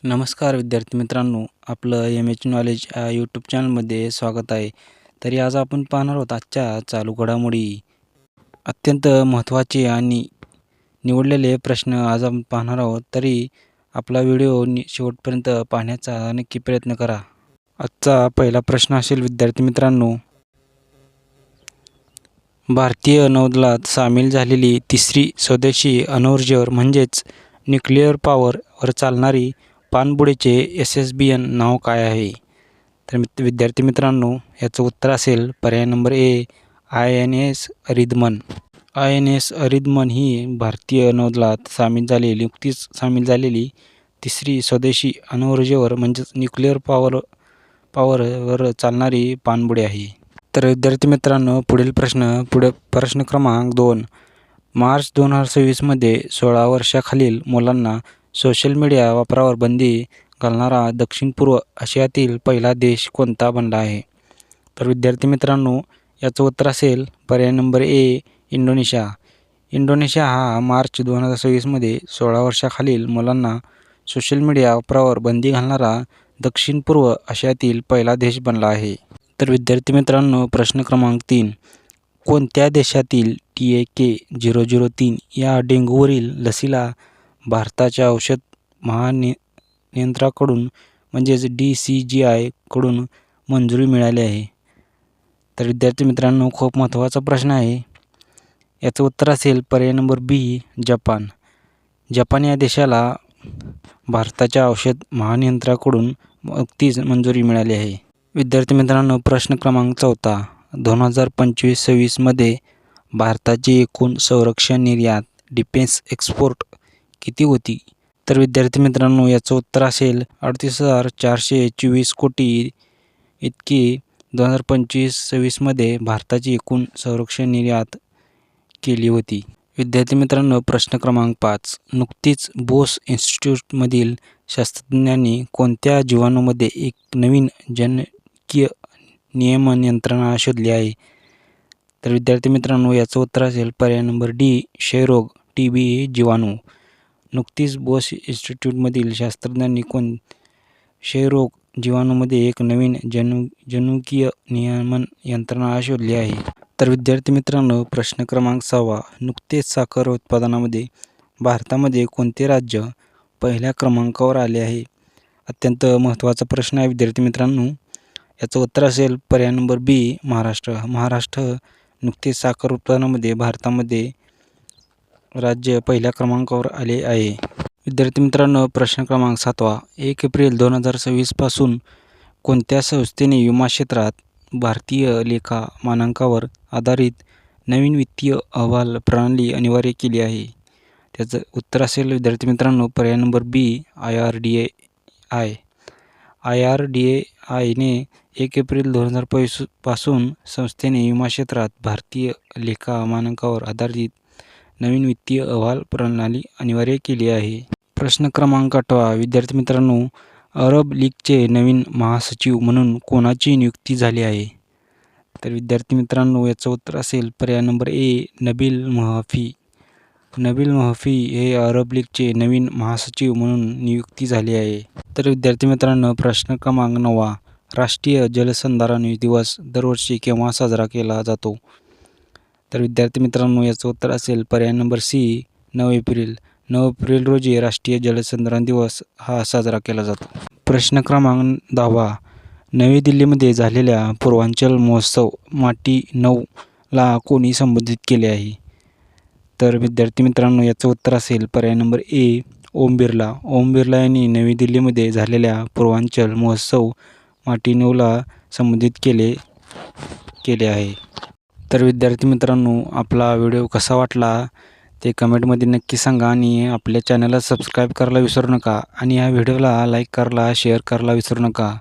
नमस्कार विद्यार्थी मित्रांनो, आपलं एम.एच नॉलेज या यूट्यूब चॅनलमध्ये स्वागत आहे. तरी आज आपण पाहणार आहोत आजच्या चालू घडामोडी. अत्यंत महत्त्वाचे आणि निवडलेले प्रश्न आज आपण पाहणार आहोत. तरी आपला व्हिडिओ शेवटपर्यंत पाहण्याचा नक्की प्रयत्न करा. आजचा पहिला प्रश्न असेल विद्यार्थी मित्रांनो, भारतीय नौदलात सामील झालेली तिसरी स्वदेशी अणुऊर्जेवर म्हणजेच न्यूक्लिअर पॉवरवर चालणारी पाणबुडीचे SSBN नाव काय आहे? तर विद्यार्थी मित्रांनो, याचं उत्तर असेल पर्याय number A, INS Aridhaman. INS Aridhaman ही भारतीय नौदलात नुकतीच सामील झालेली तिसरी स्वदेशी अणुऊर्जेवर म्हणजेच न्यूक्लिअर पॉवरवर चालणारी पाणबुडी आहे. तर विद्यार्थी मित्रांनो, प्रश्न क्रमांक 2. मार्च 2026मध्ये 16 वर्षाखालील मुलांना सोशल मीडिया वापरावर बंदी घालणारा दक्षिण-पूर्व आशियातील पहिला देश कोणता बनला आहे? तर विद्यार्थी मित्रांनो, याचं उत्तर असेल पर्याय नंबर ए, इंडोनेशिया. इंडोनेशिया हा मार्च 2026मध्ये 16 वर्षाखालील मुलांना सोशल मीडिया वापरावर बंदी घालणारा दक्षिण-पूर्व आशियातील पहिला देश बनला आहे. तर विद्यार्थी मित्रांनो, प्रश्न क्रमांक 3. कोणत्या देशातील TAK-003 या डेंग्यूवरील लसीला भारताच्या औषध महानियंत्रणाकडून म्हणजेच DCGI कडून मंजुरी मिळाली आहे? तर विद्यार्थी मित्रांनो, खूप महत्त्वाचा प्रश्न आहे. याचं उत्तर असेल पर्याय नंबर बी, जपान. जपान या देशाला भारताच्या औषध महानियंत्रणाकडून नुकतीच मंजुरी मिळाली आहे. विद्यार्थी मित्रांनो, प्रश्न क्रमांक 4. 2025-26मध्ये भारताची एकूण संरक्षण निर्यात डिफेन्स एक्सपोर्ट किती होती? तर विद्यार्थी मित्रांनो, याचं उत्तर असेल 38,424 कोटी इतकी 2025-26मध्ये भारताची एकूण संरक्षण निर्यात केली होती. विद्यार्थी मित्रांनो, प्रश्न क्रमांक 5. नुकतीच बोस इन्स्टिट्यूटमधील शास्त्रज्ञांनी कोणत्या जीवाणूमध्ये एक नवीन जनुकीय नियमन यंत्रणा शोधली आहे? तर विद्यार्थी मित्रांनो, याचं उत्तर असेल पर्याय नंबर डी, क्षयरोग TB जीवाणू. नुकतीच बोस इन्स्टिट्यूटमधील शास्त्रज्ञांनी क्षयरोग जीवाणूमध्ये एक नवीन जनुकीय नियमन यंत्रणा शोधली आहे. तर विद्यार्थी मित्रांनो, प्रश्न क्रमांक 6. नुकतेच साखर उत्पादनामध्ये भारतामध्ये कोणते राज्य पहिल्या क्रमांकावर आले आहे? अत्यंत महत्त्वाचा प्रश्न आहे विद्यार्थी मित्रांनो. याचं उत्तर असेल पर्याय नंबर बी, महाराष्ट्र. महाराष्ट्र नुकतेच साखर उत्पादनामध्ये भारतामध्ये राज्य पहिल्या क्रमांकावर आले आहे. विद्यार्थी मित्रांनो, प्रश्न क्रमांक 7. 1 एप्रिल 2026 पासून कोणत्या संस्थेने विमा क्षेत्रात भारतीय लेखा मानकांवर आधारित नवीन वित्तीय अहवाल प्रणाली अनिवार्य केली आहे? त्याचं उत्तर असेल विद्यार्थी मित्रांनो पर्याय नंबर बी, IRDAI. IRDAIने 1 एप्रिल 2025 पासून संस्थेने विमा क्षेत्रात भारतीय लेखा मानकांवर आधारित नवीन वित्तीय अहवाल प्रणाली अनिवार्य केली आहे. प्रश्न क्रमांक 8. विद्यार्थी मित्रांनो, अरब लीगचे नवीन महासचिव म्हणून कोणाची नियुक्ती झाली आहे? तर विद्यार्थी मित्रांनो, याचं उत्तर असेल पर्याय नंबर ए, नबील महफी. नबील महफी हे अरब लीगचे नवीन महासचिव म्हणून नियुक्ती झाली आहे. तर विद्यार्थी मित्रांनो, प्रश्न क्रमांक 9. राष्ट्रीय जलसंधारण दिवस दरवर्षी केव्हा साजरा केला जातो? तर विद्यार्थी मित्रांनो, याचं उत्तर असेल पर्याय नंबर सी, 9 एप्रिल. 9 एप्रिल रोजी राष्ट्रीय जलसंधारण दिवस हा साजरा केला जातो. प्रश्न क्रमांक 10. नवी दिल्लीमध्ये झालेल्या पूर्वांचल महोत्सव माटी 9 ला कोणी संबोधित केले आहे? तर विद्यार्थी मित्रांनो, याचं उत्तर असेल पर्याय नंबर ए, ओम बिर्ला. ओम बिर्ला यांनी नवी दिल्लीमध्ये झालेल्या पूर्वांचल महोत्सव माटी 9 ला संबोधित केले आहे. तर विद्यार्थी मित्रांनो, आपला व्हिडिओ कसा वाटला ते कमेंटमध्ये नक्की सांगा आणि आपल्या चॅनलला सबस्क्राईब करायला विसरू नका आणि या व्हिडिओला लाईक करायला, शेअर करायला विसरू नका.